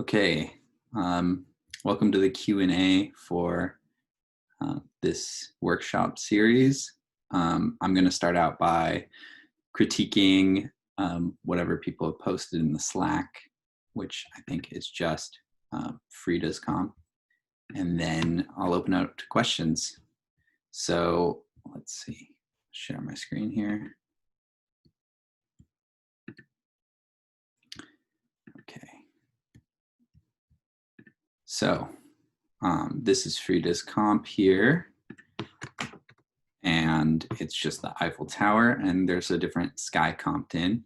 Okay, welcome to the Q&A for this workshop series. I'm going to start out by critiquing whatever people have posted in the Slack, which I think is just Frida's comp, and then I'll open up to questions. So let's see, share my screen here. Okay. So this is Frida's comp here, and it's just the Eiffel Tower, and there's a different sky comped in.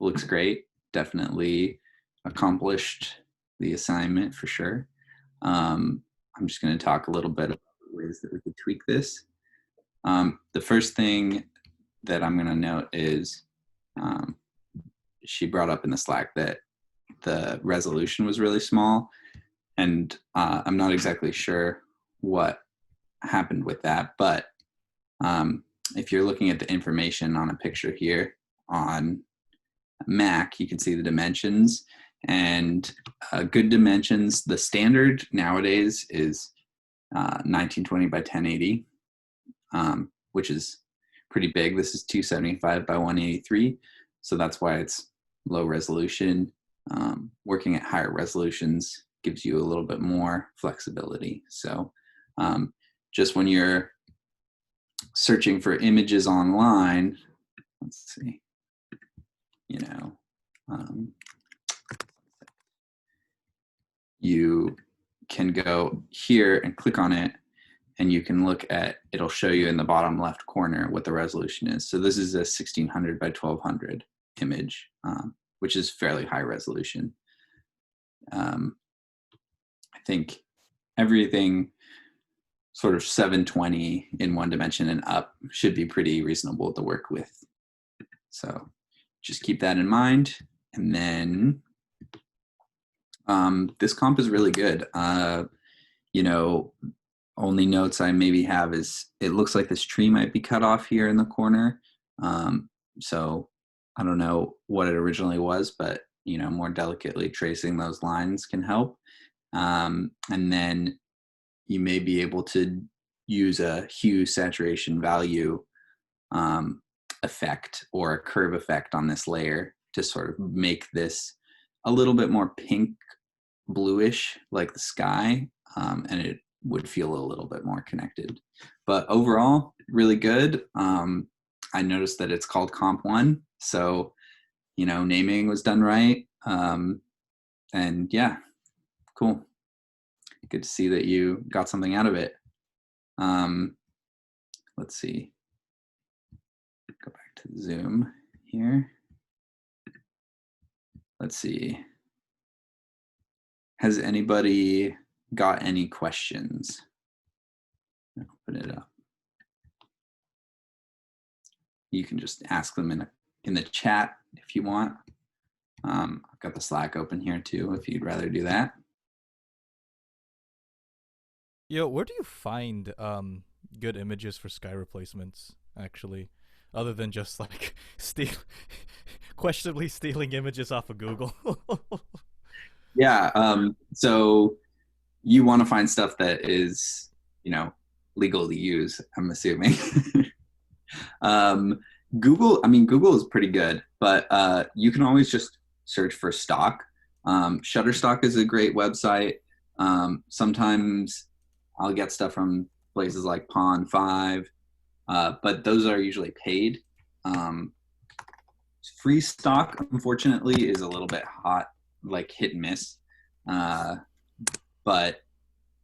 Looks great, definitely accomplished the assignment for sure. I'm just going to talk a little bit about the ways that we could tweak this. The first thing that I'm going to note is she brought up in the Slack that the resolution was really small, and I'm not exactly sure what happened with that, but if you're looking at the information on a picture here on Mac, you can see the dimensions, and good dimensions. The standard nowadays is 1920 by 1080, which is pretty big. This is 275 by 183, so that's why it's low resolution. Working at higher resolutions gives you a little bit more flexibility. So just when you're searching for images online, let's see, you can go here and click on it, and you can look at, it'll show you in the bottom left corner what the resolution is. So this is a 1600 by 1200 image, which is fairly high resolution. I think everything sort of 720 in one dimension and up should be pretty reasonable to work with. So just keep that in mind. And then this comp is really good. Only notes I maybe have is it looks like this tree might be cut off here in the corner. So I don't know what it originally was, but more delicately tracing those lines can help. And then you may be able to use a hue saturation value effect or a curve effect on this layer to sort of make this a little bit more pink bluish like the sky, and it would feel a little bit more connected. But overall, really good. I noticed that it's called Comp 1, so naming was done right. And yeah, cool. Good to see that you got something out of it. Let's see. Go back to Zoom here. Let's see. Has anybody got any questions? Open it up. You can just ask them in the chat if you want. I've got the Slack open here too, if you'd rather do that. Yo, where do you find good images for sky replacements, actually? Other than just like questionably stealing images off of Google. Yeah, so you want to find stuff that is, legal to use, I'm assuming. Google is pretty good, but you can always just search for stock. Shutterstock is a great website. Sometimes I'll get stuff from places like Pond5, but those are usually paid. Free stock, unfortunately, is a little bit hot, like hit and miss. But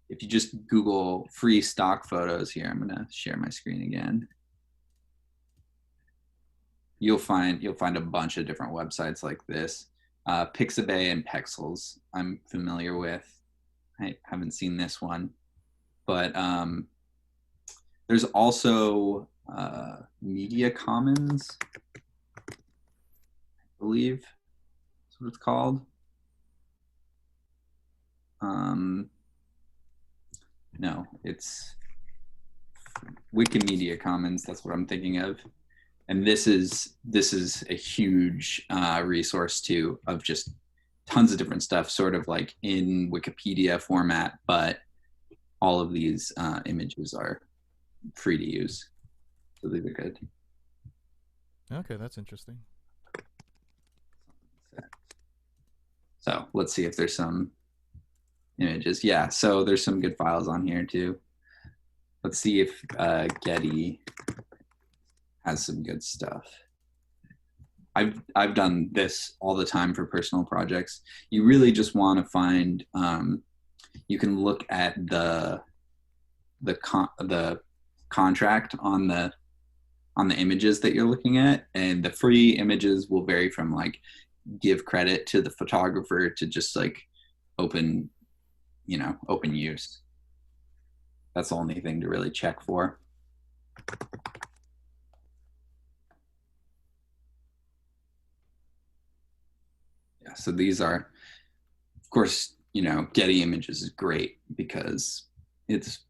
if you just Google free stock photos here, I'm gonna share my screen again. You'll find a bunch of different websites like this. Pixabay and Pexels I'm familiar with. I haven't seen this one, but there's also Media Commons, I believe that's what it's called. No, it's Wikimedia Commons. That's what I'm thinking of. And this is a huge resource too, of just tons of different stuff, sort of like in Wikipedia format, but all of these images are free to use. So these are good. Okay, that's interesting. So let's see if there's some images. Yeah, so there's some good files on here too. Let's see if Getty has some good stuff. I've done this all the time for personal projects. You really just want to find. You can look at the contract on the images that you're looking at, and the free images will vary from like give credit to the photographer to just like open, open use. That's the only thing to really check for. Yeah, so these are, of course, Getty Images is great because it's,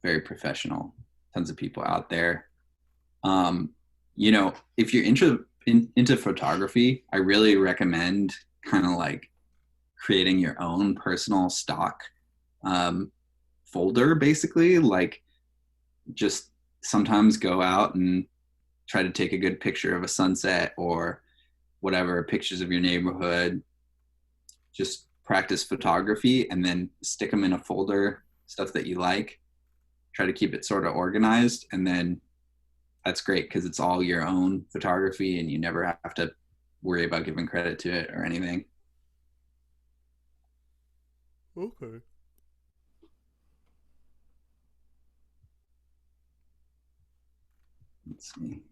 very professional. Tons of people out there. Um, if you're into photography, I really recommend kind of like creating your own personal stock um, folder, basically. Like, just sometimes go out and try to take a good picture of a sunset or whatever, pictures of your neighborhood. Just practice photography and then stick them in a folder, stuff that you like. Try to keep it sort of organized, and then that's great because it's all your own photography and you never have to worry about giving credit to it or anything. Okay. Let's see.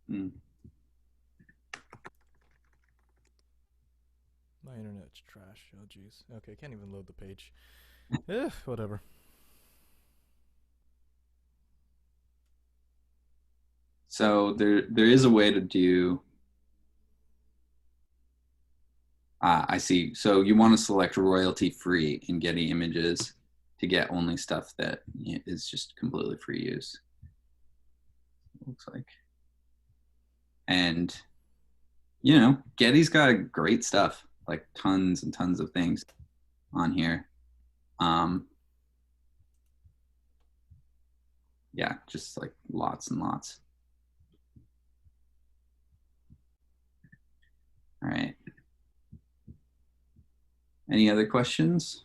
Hmm. My internet's trash. Oh jeez. Okay, can't even load the page. Whatever. So there is a way to do. I see. So you want to select royalty free in Getty Images to get only stuff that is just completely free use. It looks like, and Getty's got great stuff, like tons and tons of things on here. Um, yeah, just like lots and lots. All right. Any other questions?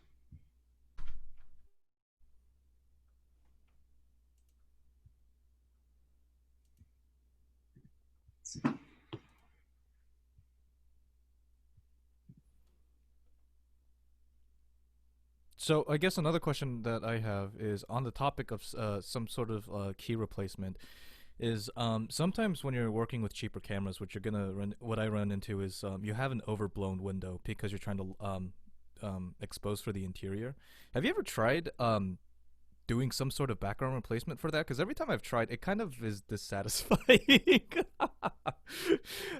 So I guess another question that I have is on the topic of some sort of key replacement. Is sometimes when you're working with cheaper cameras, what I run into is you have an overblown window because you're trying to expose for the interior. Have you ever tried doing some sort of background replacement for that? Because every time I've tried, it kind of is dissatisfying.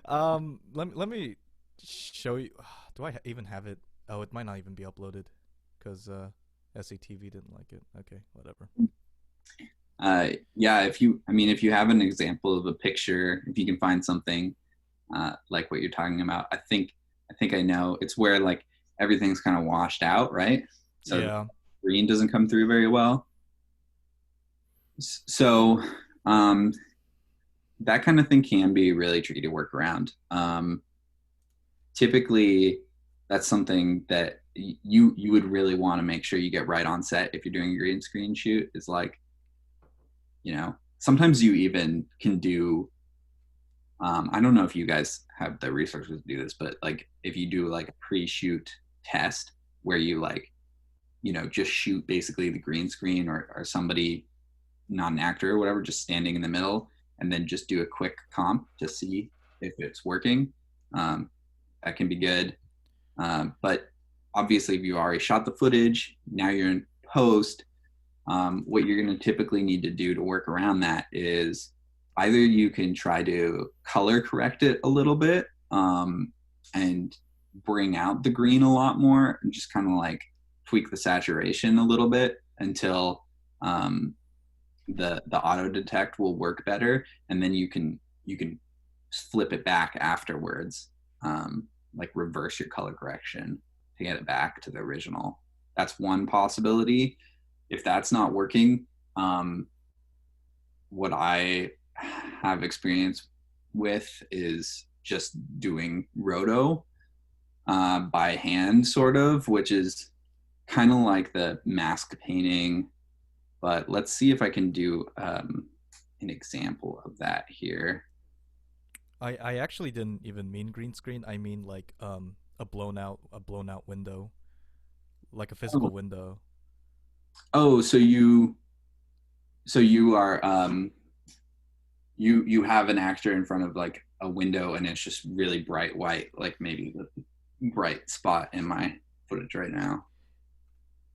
Let me show you. Do I even have it? Oh, it might not even be uploaded because SATV didn't like it. Okay, whatever. Yeah, if you have an example of a picture, if you can find something like what you're talking about, I think I know. It's where like everything's kind of washed out, right? So the Yeah. green doesn't come through very well. So um, that kind of thing can be really tricky to work around. Typically, that's something that you would really want to make sure you get right on set if you're doing a green screen shoot. Is like, sometimes you even can do. I don't know if you guys have the resources to do this, but like if you do like a pre-shoot test where you like, just shoot basically the green screen or somebody, not an actor or whatever, just standing in the middle, and then just do a quick comp to see if it's working. Um, that can be good. But obviously, if you already shot the footage, now you're in post. What you're going to typically need to do to work around that is either you can try to color correct it a little bit, and bring out the green a lot more, and just kind of like tweak the saturation a little bit until um, the auto detect will work better, and then you can flip it back afterwards, like reverse your color correction to get it back to the original. That's one possibility. If that's not working, what I have experience with is just doing roto by hand, sort of, which is kind of like the mask painting. But let's see if I can do an example of that here. I actually didn't even mean green screen. I mean like a blown out window, like a Oh, physical window. oh, so you are you have an actor in front of like a window and it's just really bright white, like maybe the bright spot in my footage right now.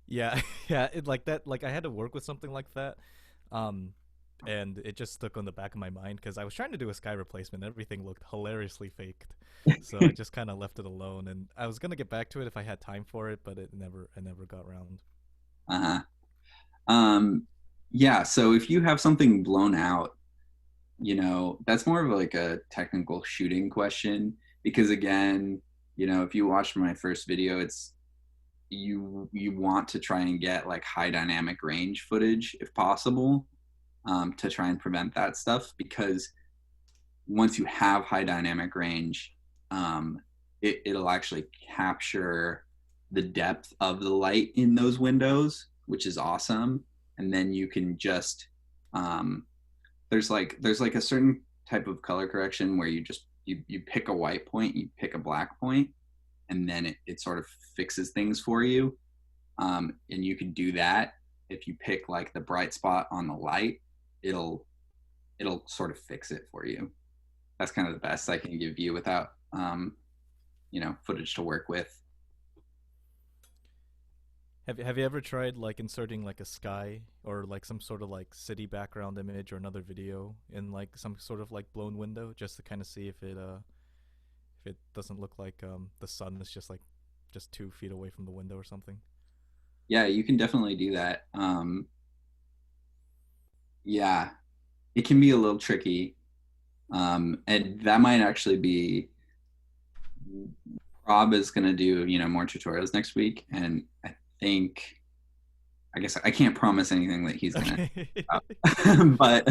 Yeah, yeah, it like that. Like I had to work with something like that, um, and it just stuck on the back of my mind because I was trying to do a sky replacement. Everything looked hilariously faked, so I just kind of left it alone. And I was gonna get back to it if I had time for it, but I never got around. Uh-huh. Um, yeah, so if you have something blown out, that's more of like a technical shooting question because again, if you watched my first video, it's you want to try and get like high dynamic range footage if possible, to try and prevent that stuff because once you have high dynamic range, it'll actually capture the depth of the light in those windows, which is awesome. And then you can just there's like a certain type of color correction where you pick a white point, you pick a black point, and then it sort of fixes things for you. And you can do that if you pick like the bright spot on the light, it'll it'll sort of fix it for you. That's kind of the best I can give you without footage to work with. Have you ever tried like inserting like a sky or like some sort of like city background image or another video in like some sort of like blown window just to kind of see if it doesn't look like the sun is just 2 feet away from the window or something? Yeah, you can definitely do that. Yeah, it can be a little tricky, and that might actually be Rob is going to do more tutorials next week, and think I guess I can't promise anything that he's going Okay. to, but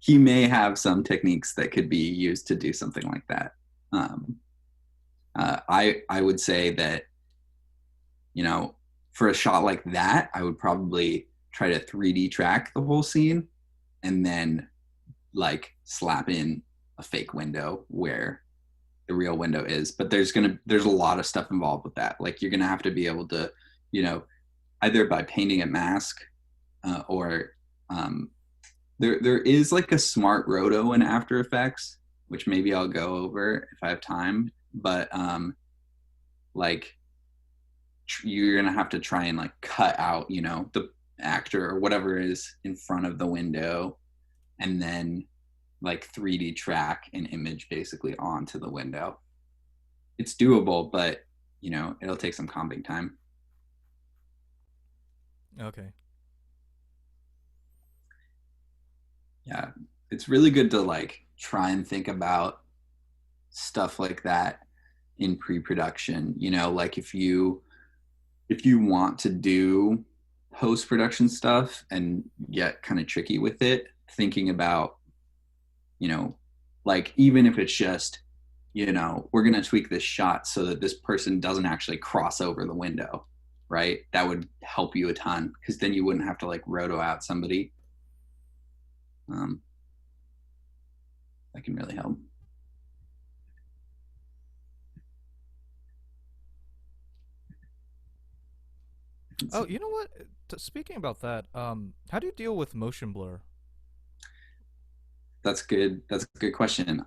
he may have some techniques that could be used to do something like that. Um, I would say that you know for a shot like that, I would probably try to 3D track the whole scene and then like slap in a fake window where the real window is. But there's a lot of stuff involved with that. Like you're gonna have to be able to, you know, either by painting a mask, or there is like a smart roto in After Effects, which maybe I'll go over if I have time. But like you're gonna have to try and like cut out, the actor or whatever is in front of the window, and then like 3D track an image basically onto the window. It's doable, but it'll take some comping time. Okay. Yeah, it's really good to like try and think about stuff like that in pre-production. Like if you want to do post-production stuff and get kind of tricky with it, thinking about you know like even if it's just we're going to tweak this shot so that this person doesn't actually cross over the window, right? That would help you a ton because then you wouldn't have to like roto out somebody. um, that can really help. Oh, you know what? Speaking about that, how do you deal with motion blur? That's a good question.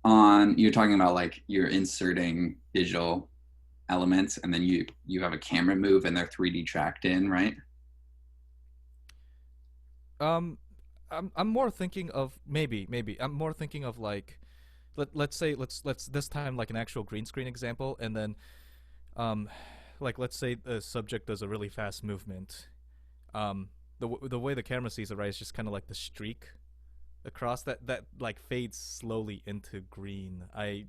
On You're talking about like you're inserting digital elements and then you have a camera move and they're 3D tracked in, right? Um, I'm more thinking of maybe I'm more thinking of like let's say let's this time like an actual green screen example, and then um like let's say the subject does a really fast movement. um the way the camera sees it, right, is just kind of like the streak across that like fades slowly into green. I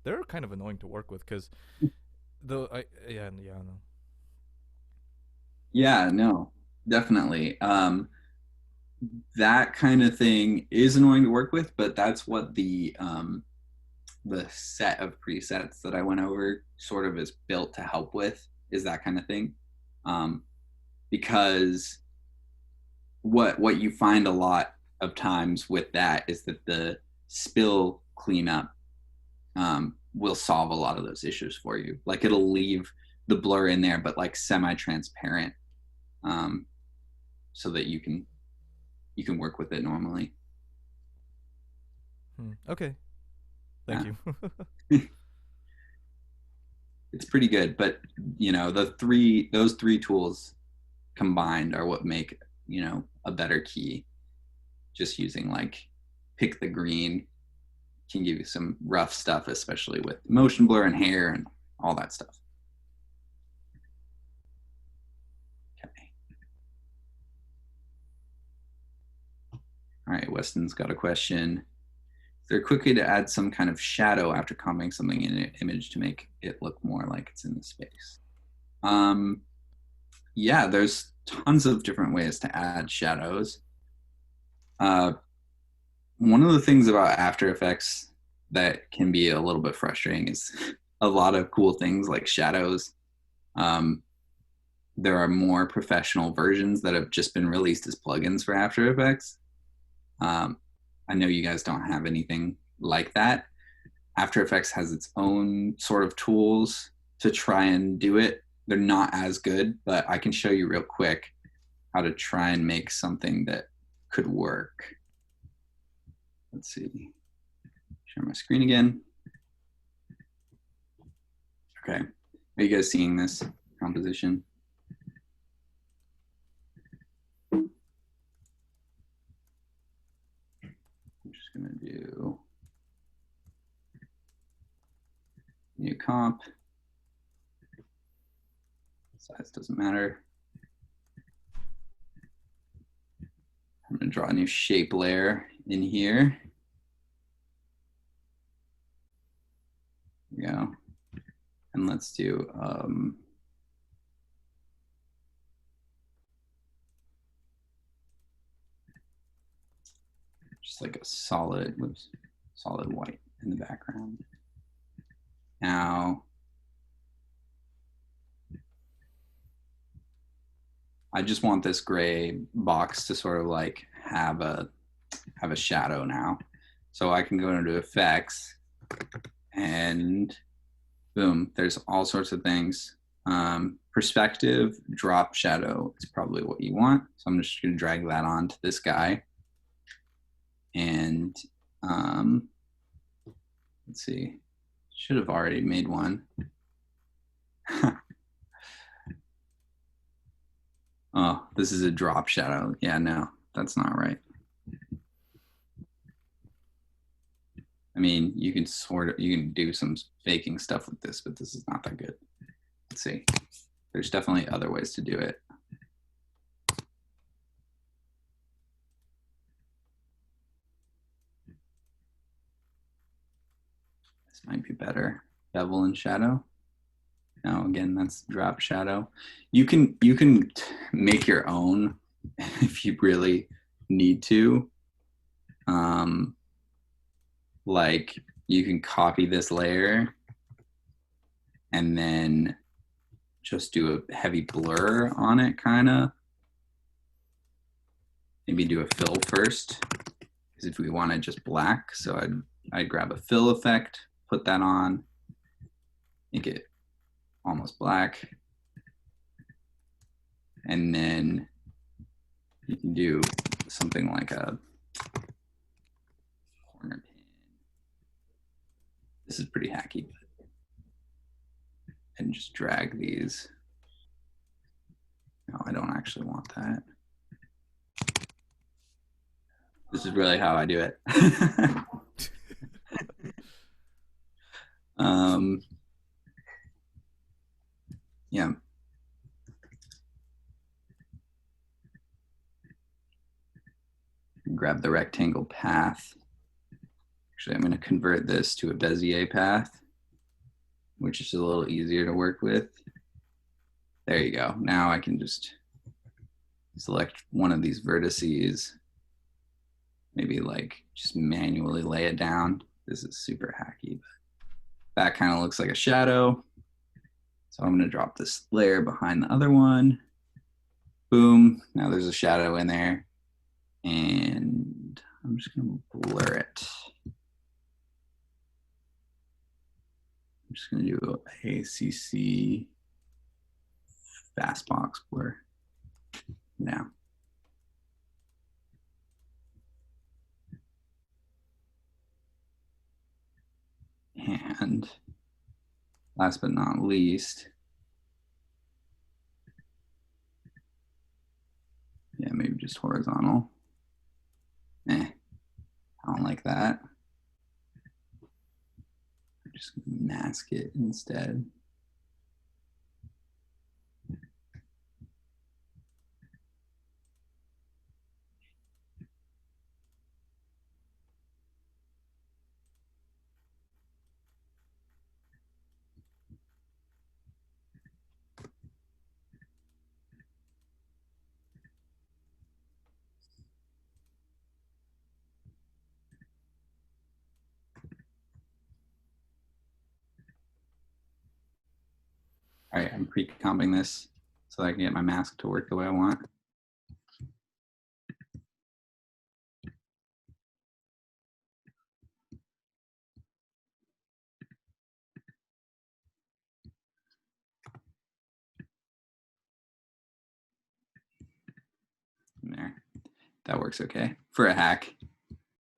They're kind of annoying to work with because though I yeah no. Yeah, no, definitely. That kind of thing is annoying to work with, but that's what the set of presets that I went over sort of is built to help with, is that kind of thing. Um, because what you find a lot of times with that is that the spill cleanup will solve a lot of those issues for you. Like it'll leave the blur in there, but like semi-transparent, um, so that you can work with it normally. Okay, thank Yeah, you. it's pretty good. But those three tools combined are what make a better key. Just using like pick the green can give you some rough stuff, especially with motion blur and hair and all that stuff. Okay. All right, Weston's got a question. Is there a quick way to add some kind of shadow after commenting something in an image to make it look more like it's in the space? Um, yeah, there's tons of different ways to add shadows. Uh, One of the things about After Effects that can be a little bit frustrating is a lot of cool things like shadows. Um, there are more professional versions that have just been released as plugins for After Effects. Um, I know you guys don't have anything like that. After Effects has its own sort of tools to try and do it. They're not as good, but I can show you real quick how to try and make something that could work. Let's see. Share my screen again. Okay. Are you guys seeing this composition? I'm just going to do new comp. Size doesn't matter. I'm going to draw a new shape layer in here. There we go. And let's do just like a solid white in the background. Now, I just want this gray box to sort of like have a shadow now. So I can go into effects and boom, there's all sorts of things. Perspective, drop shadow is probably what you want. So I'm just gonna drag that onto this guy. And let's see, should have already made one. Oh, this is a drop shadow. Yeah, no, that's not right. I mean, you can do some faking stuff with this, but this is not that good. Let's see. There's definitely other ways to do it. This might be better. Bevel and shadow. No, again, that's drop shadow. You can make your own if you really need to. Like you can copy this layer and then just do a heavy blur on it, kind of. Maybe do a fill first, because if we wanted just black, so I'd grab a fill effect, put that on, make it almost black, and then you can do something like a corner pin. This is pretty hacky, and just drag these. No, I don't actually want that. This is really how I do it. um, yeah. Grab the rectangle path. Actually, I'm going to convert this to a Bezier path, which is a little easier to work with. There you go. Now I can just select one of these vertices, maybe like just manually lay it down. This is super hacky, but that kind of looks like a shadow. So I'm going to drop this layer behind the other one. Boom. Now there's a shadow in there. And I'm just going to blur it. I'm just going to do a CC fastbox blur now. And last but not least, yeah, maybe just horizontal. I don't like that. I'm just gonna mask it instead. All right, I'm pre-comping this so I can get my mask to work the way I want. There, that works okay for a hack.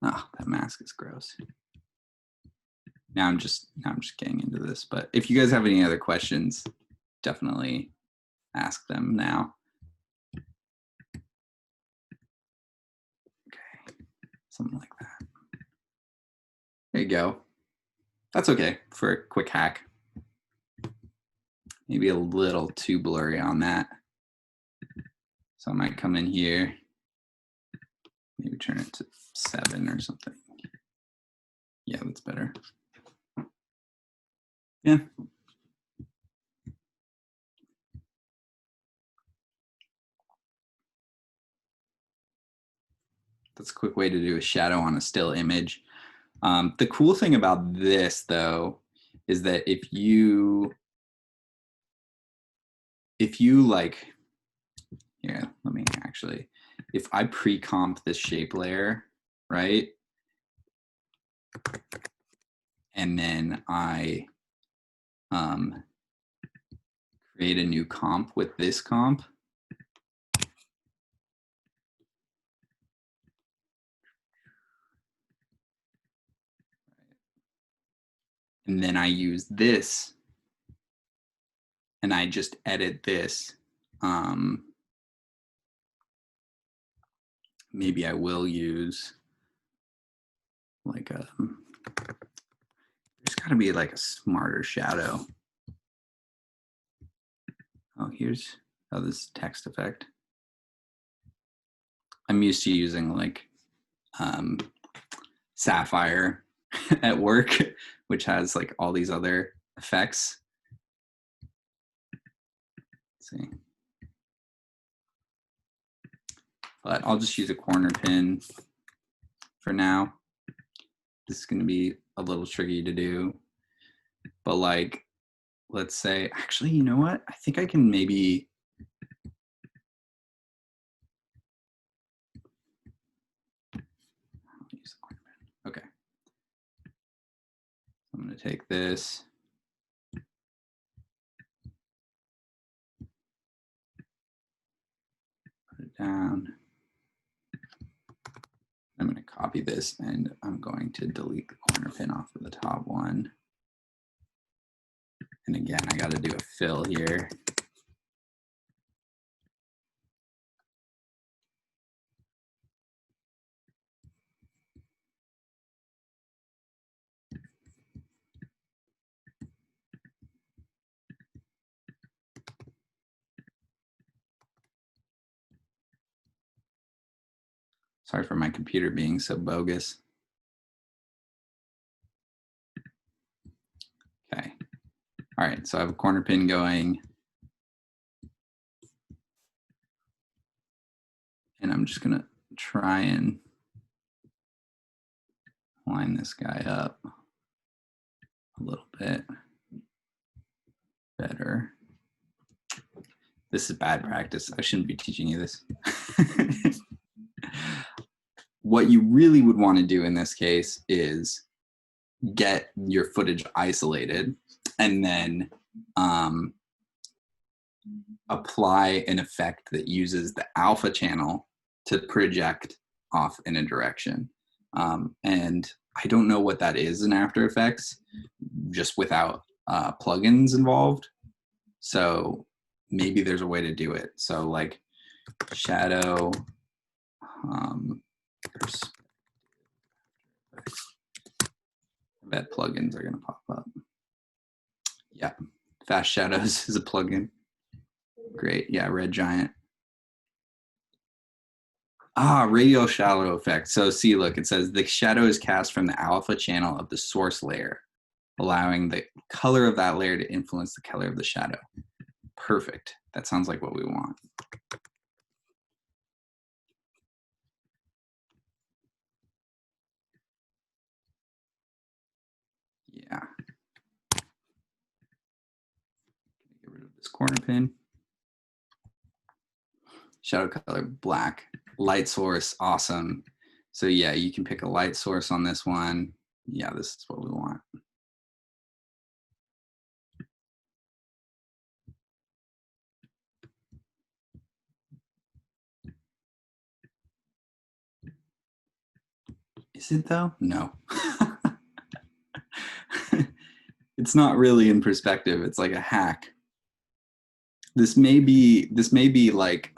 Oh, that mask is gross. Now I'm just getting into this. But if you guys have any other questions, definitely ask them now. Okay, something like that. There you go. That's okay for a quick hack. Maybe a little too blurry on that. So I might come in here, maybe turn it to 7 or something. Yeah, that's better. Yeah. That's a quick way to do a shadow on a still image. The cool thing about this, though, is that if you like, here, let me actually, if I pre-comp this shape layer, right? And then I create a new comp with this comp. And then I use this and I just edit this. Maybe I will use like a, there's gotta be like a smarter shadow. Oh, here's this text effect. I'm used to using like Sapphire at work, which has like all these other effects. Let's see. But I'll just use a corner pin for now. This is going to be a little tricky to do. But like, let's say, actually, you know what? I think I can maybe, okay. I'm going to take this. Put it down. I'm going to copy this and I'm going to delete the corner pin off of the top one. And again, I got to do a fill here. Sorry for my computer being so bogus. Okay. All right, so I have a corner pin going. And I'm just gonna try and line this guy up a little bit better. This is bad practice. I shouldn't be teaching you this. What you really would want to do in this case is get your footage isolated and then apply an effect that uses the alpha channel to project off in a direction. And I don't know what that is in After Effects, just without plugins involved. So maybe there's a way to do it. So like shadow, I bet plugins are gonna pop up. Yeah, Fast Shadows is a plugin. Great, yeah, Red Giant. Radial shadow effect. So see, look, it says the shadow is cast from the alpha channel of the source layer, allowing the color of that layer to influence the color of the shadow. Perfect. That sounds like what we want. Yeah. Get rid of this corner pin. Shadow color, black. Light source, awesome. So yeah, you can pick a light source on this one. Yeah, this is what we want. Is it though? No. It's not really in perspective. It's like a hack. This may be like,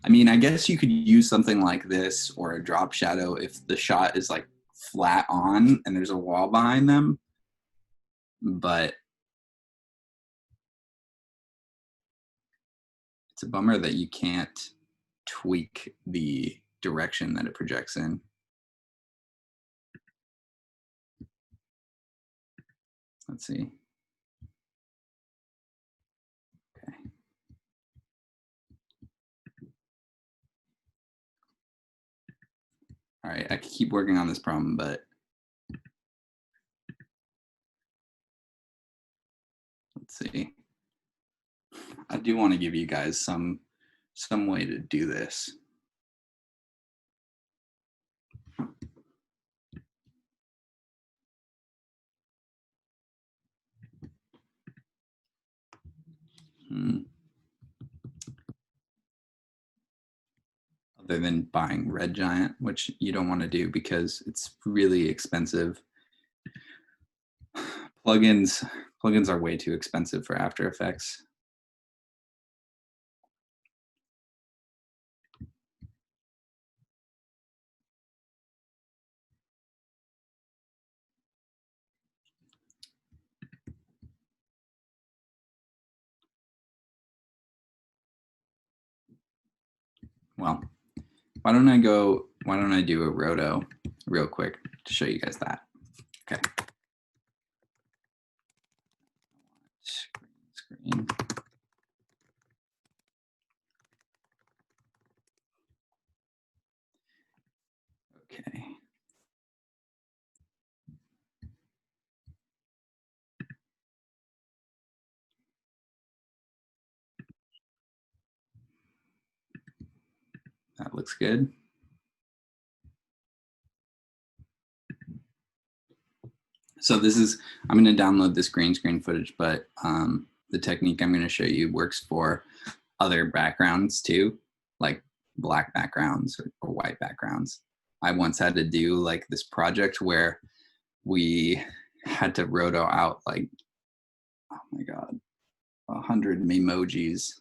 I mean, I guess you could use something like this or a drop shadow if the shot is like flat on and there's a wall behind them. But it's a bummer that you can't tweak the direction that it projects in. Let's see. Okay. All right, I can keep working on this problem, but let's see. I do want to give you guys some way to do this. Other than buying Red Giant, which you don't want to do because it's really expensive. Plugins are way too expensive for After Effects. Well, why don't I do a roto real quick to show you guys that. Okay. Screen. Okay. That looks good. So this is, I'm going to download this green screen footage, but the technique I'm going to show you works for other backgrounds too, like black backgrounds or white backgrounds. I once had to do like this project where we had to roto out like, oh my God, 100 emojis.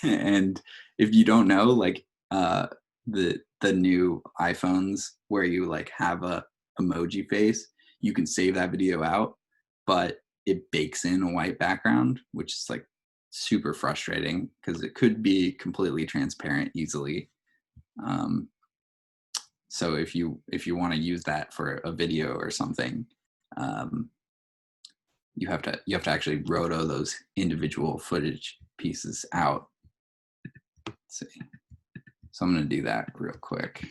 And if you don't know, like the new iPhones where you like have a emoji face, you can save that video out, but it bakes in a white background, which is like super frustrating because it could be completely transparent easily. Um, so if you want to use that for a video or something, um, you have to actually roto those individual footage pieces out. Let's see. So I'm going to do that real quick.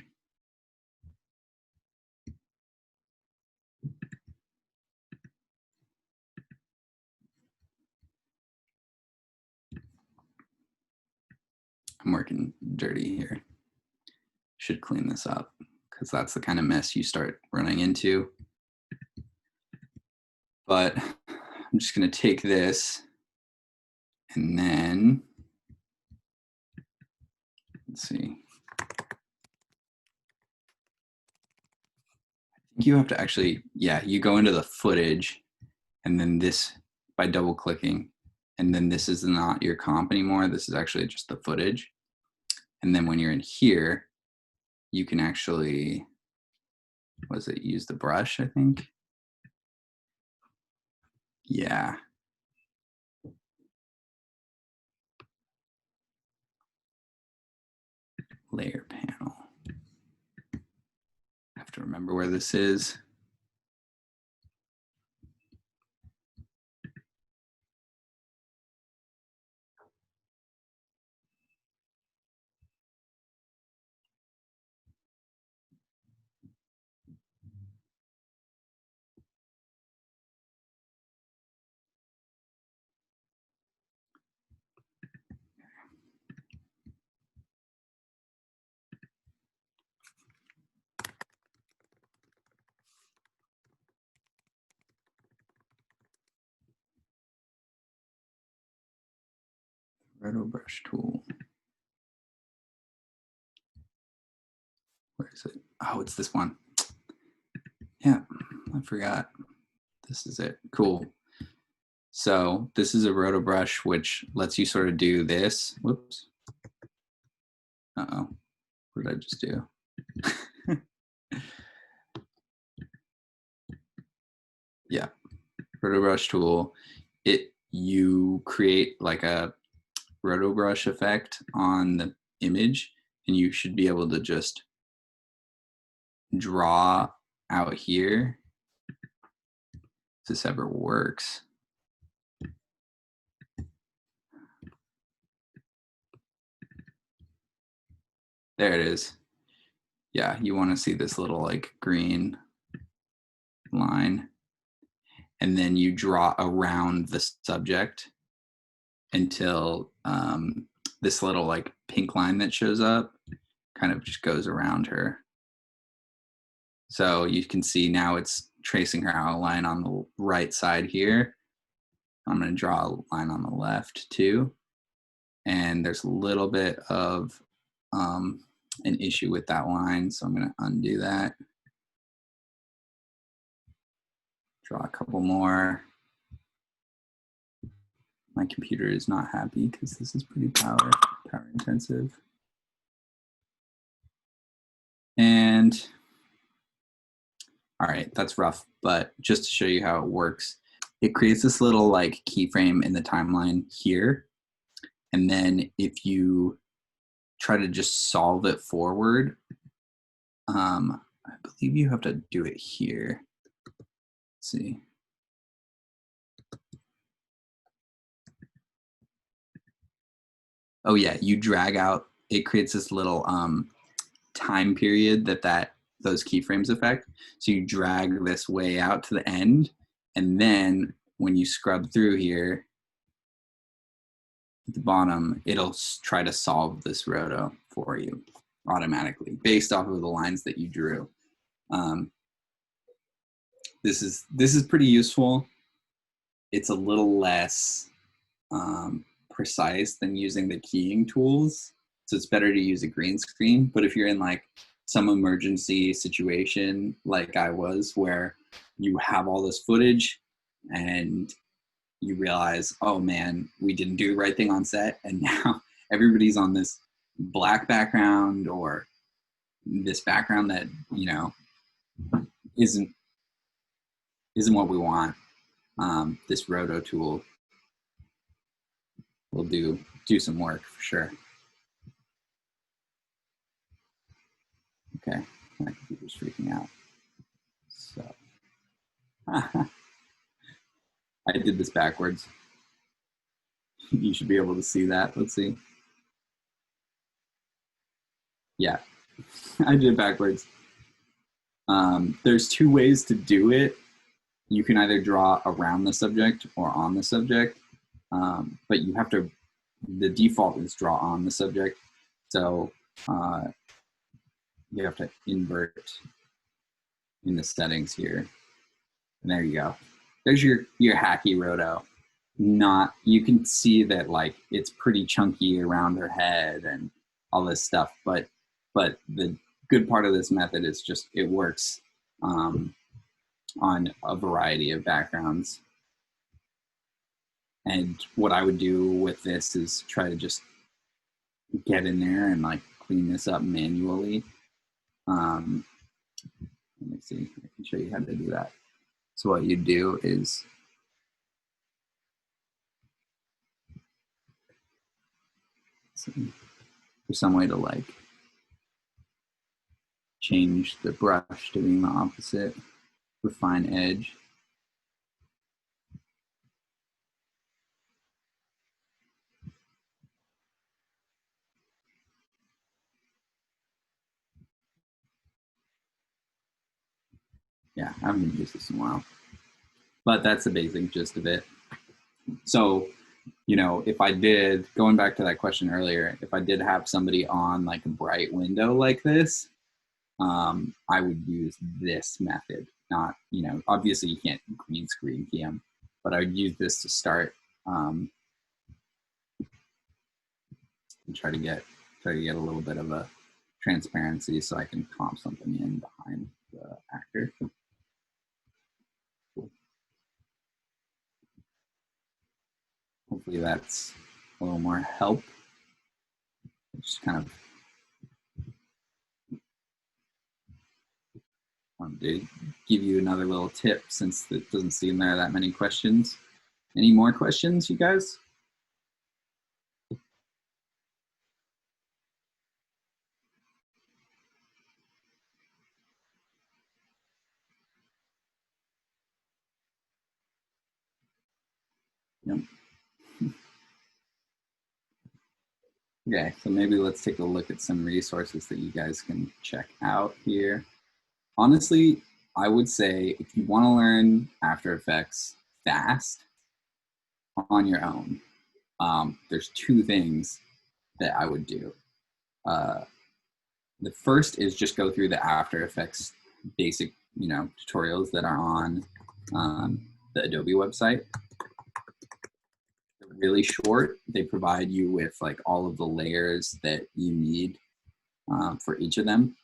I'm working dirty here. Should clean this up because that's the kind of mess you start running into. But I'm just going to take this and then, let's see. You have to actually, yeah, you go into the footage and then this by double clicking, and then this is not your comp anymore. This is actually just the footage. And then when you're in here, you can actually, was it use the brush, I think? Yeah. Layer panel. I have to remember where this is. Roto brush tool. Where is it? Oh, it's this one. Yeah, I forgot. This is it. Cool. So this is a roto brush, which lets you sort of do this. Whoops. Uh-oh. What did I just do? Yeah. Roto brush tool. You create like a roto brush effect on the image, and you should be able to just draw out here. If this ever works. There it is. Yeah, you want to see this little like green line, and then you draw around the subject until this little like pink line that shows up kind of just goes around her. So you can see now it's tracing her outline on the right side here. I'm going to draw a line on the left too. And there's a little bit of an issue with that line, so I'm going to undo that. Draw a couple more. My computer is not happy because this is pretty power intensive. And all right, that's rough, but just to show you how it works, it creates this little like keyframe in the timeline here. And then if you try to just solve it forward, I believe you have to do it here. Let's see. Oh yeah, you drag out, it creates this little time period that those keyframes affect. So you drag this way out to the end, and then when you scrub through here at the bottom, it'll try to solve this roto for you automatically based off of the lines that you drew. This is pretty useful. It's a little less precise than using the keying tools. So it's better to use a green screen. But if you're in like some emergency situation like I was, where you have all this footage and you realize, oh man, we didn't do the right thing on set, and now everybody's on this black background or this background that, you know, isn't what we want. This roto tool will do some work for sure. Okay, my computer's freaking out. So I did this backwards. You should be able to see that. Let's see. Yeah, I did it backwards. There's two ways to do it. You can either draw around the subject or on the subject, but you have to, the default is draw on the subject. So you have to invert in the settings here. And there you go. There's your hacky roto. You can see that like it's pretty chunky around her head and all this stuff, but the good part of this method is just it works on a variety of backgrounds. And what I would do with this is try to just get in there and like clean this up manually. Let me see, I can show you how to do that. So what you do is there's some way to like change the brush to being the opposite, refine edge. Yeah, I haven't used this in a while, but that's the basic gist of it. So, you know, if I did, going back to that question earlier, if I did have somebody on like a bright window like this, I would use this method. Not, you know, obviously you can't green screen key them, but I would use this to start and try to get a little bit of a transparency so I can comp something in behind the actor. Cool. Hopefully that's a little more help. Just kind of wanted to give you another little tip since it doesn't seem there are that many questions. Any more questions, you guys? Yep. Okay, so maybe let's take a look at some resources that you guys can check out here. Honestly, I would say if you want to learn After Effects fast on your own, there's two things that I would do. The first is just go through the After Effects basic, you know, tutorials that are on the Adobe website. They're really short. They provide you with like all of the layers that you need for each of them.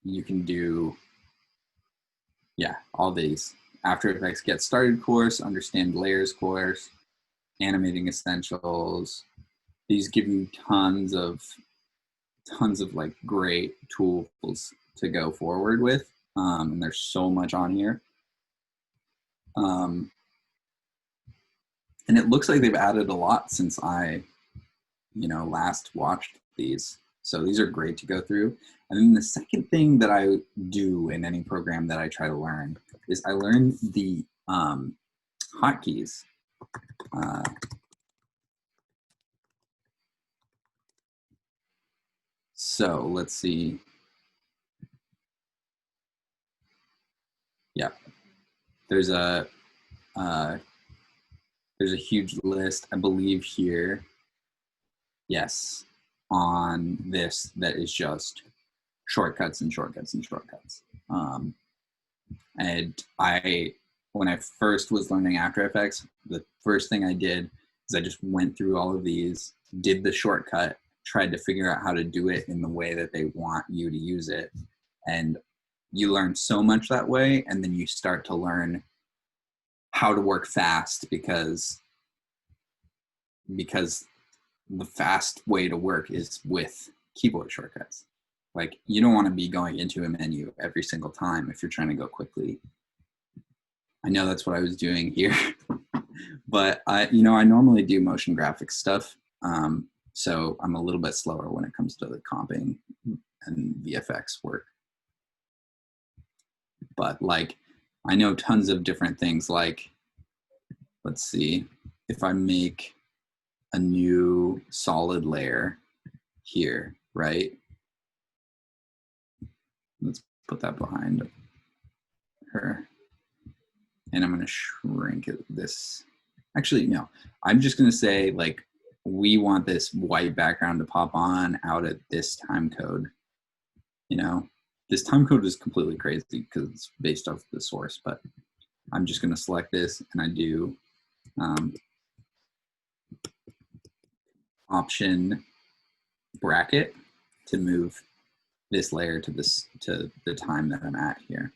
You can do, yeah, all these. After Effects Get Started course, Understand Layers course, Animating Essentials. These give you tons of like great tools to go forward with. And there's so much on here. And it looks like they've added a lot since I, you know, last watched these. So these are great to go through. And then the second thing that I do in any program that I try to learn is I learn the hotkeys. So let's see. Yeah, there's a huge list, I believe here. Yes, on this that is just shortcuts and shortcuts and shortcuts. And when I first was learning After Effects, the first thing I did is I just went through all of these, did the shortcut, tried to figure out how to do it in the way that they want you to use it. And you learn so much that way, and then you start to learn how to work fast because the fast way to work is with keyboard shortcuts. Like, you don't want to be going into a menu every single time if you're trying to go quickly. I know that's what I was doing here. But I normally do motion graphics stuff. So I'm a little bit slower when it comes to the comping and VFX work. But like, I know tons of different things. Like, let's see, if I make a new solid layer here, right? Let's put that behind her. And I'm going to shrink it this. Actually, no, I'm just going to say, like, we want this white background to pop on out at this time code. This time code is completely crazy because it's based off the source, but I'm just going to select this and I do option bracket to move this layer to the time that I'm at here.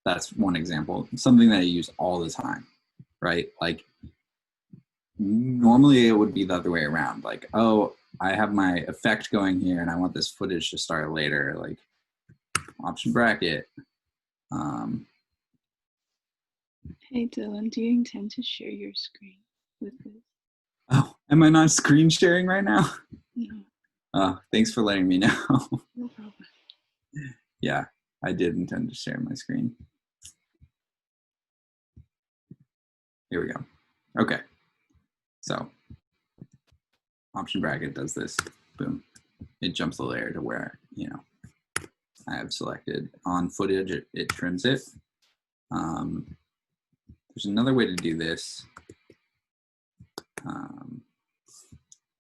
That's one example. Something that I use all the time, right? Like, normally it would be the other way around. Like, oh, I have my effect going here and I want this footage to start later. Like, option bracket. Hey Dylan, do you intend to share your screen with this? Oh, am I not screen sharing right now? No. Oh, thanks for letting me know. No problem. Yeah, I did intend to share my screen. Here we go. Okay. So option bracket does this. Boom. It jumps the layer to where, I have selected. On footage, it trims it. There's another way to do this.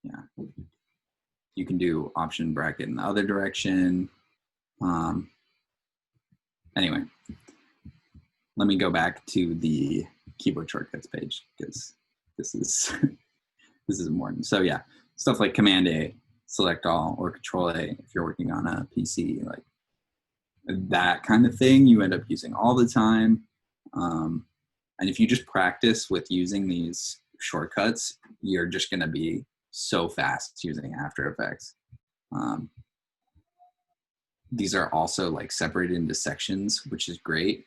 Yeah. You can do option bracket in the other direction. Anyway, let me go back to the keyboard shortcuts page because this is this is important. So yeah, stuff like Command A, Select All, or Control A if you're working on a PC, like that kind of thing, you end up using all the time. And if you just practice with using these shortcuts, you're just going to be so fast using After Effects. These are also like separated into sections, which is great.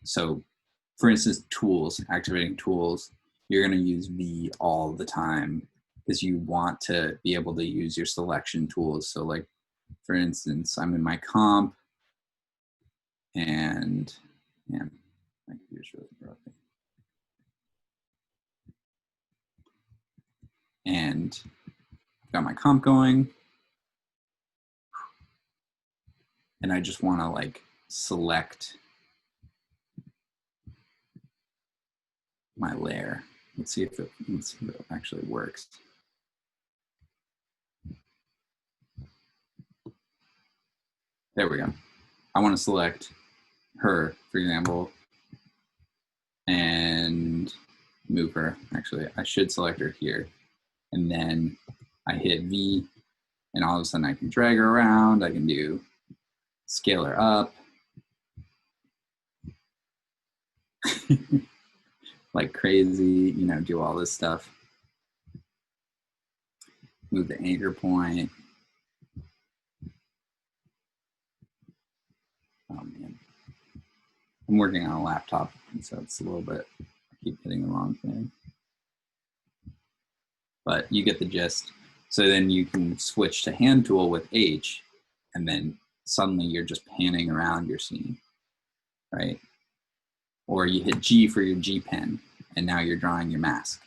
So for instance, tools, activating tools, you're going to use V all the time because you want to be able to use your selection tools. So like, for instance, I'm in my comp and man, my computer's really broken. And I've got my comp going. And I just want to like select my layer. Let's see if it actually works. There we go. I want to select her, for example, and move her. Actually, I should select her here. And then I hit V, and all of a sudden I can drag her around. I can do scale her up. Like crazy, do all this stuff. Move the anchor point. Oh man. I'm working on a laptop, and so it's a little bit, I keep hitting the wrong thing. But you get the gist. So then you can switch to hand tool with H, and then suddenly you're just panning around your scene, right? Or you hit G for your G pen, and now you're drawing your mask.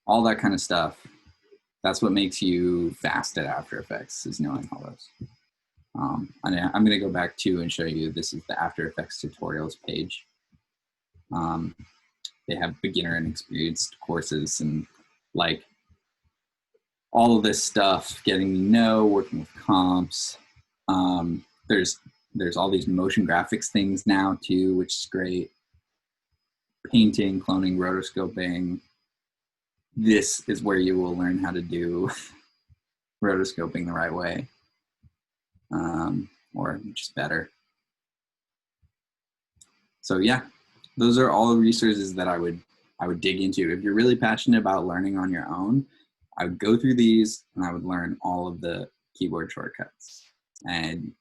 All that kind of stuff. That's what makes you fast at After Effects, is knowing all those. I'm going to go back to and show you, this is the After Effects tutorials page. They have beginner and experienced courses and like all of this stuff, getting to know, working with comps. There's all these motion graphics things now too, which is great. Painting, cloning, rotoscoping. This is where you will learn how to do rotoscoping the right way, or just better. So yeah, those are all the resources that I would dig into. If you're really passionate about learning on your own, I would go through these and I would learn all of the keyboard shortcuts. And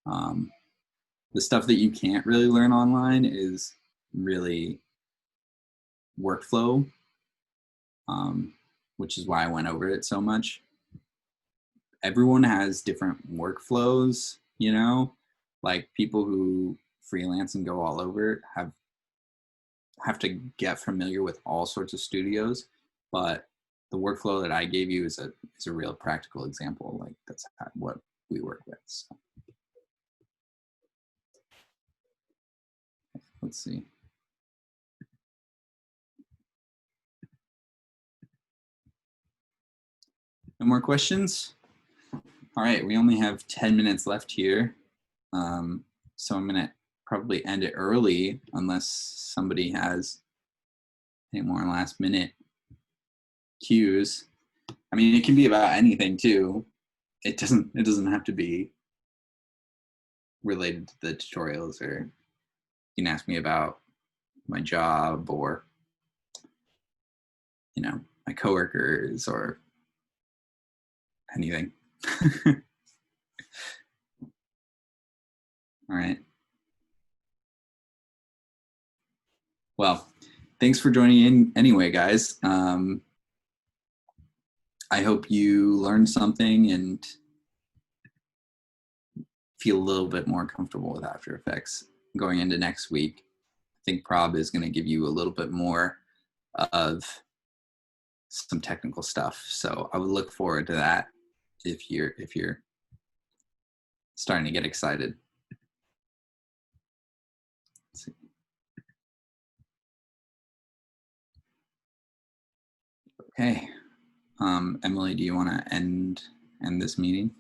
the stuff that you can't really learn online is really workflow, which is why I went over it so much. Everyone has different workflows, you know, like people who freelance and go all over have to get familiar with all sorts of studios, but the workflow that I gave you is a real practical example. Like that's what we work with. So. Let's see. No more questions? All right, we only have 10 minutes left here. So I'm gonna probably end it early unless somebody has any more last minute cues. I mean, it can be about anything too. It doesn't have to be related to the tutorials, or you can ask me about my job or, you know, my coworkers or anything. All right. Well, thanks for joining in anyway, guys. I hope you learned something and feel a little bit more comfortable with After Effects going into next week. I think Prob is going to give you a little bit more of some technical stuff. So I would look forward to that if you're starting to get excited. Let's see. Okay. Emily, do you want to end this meeting?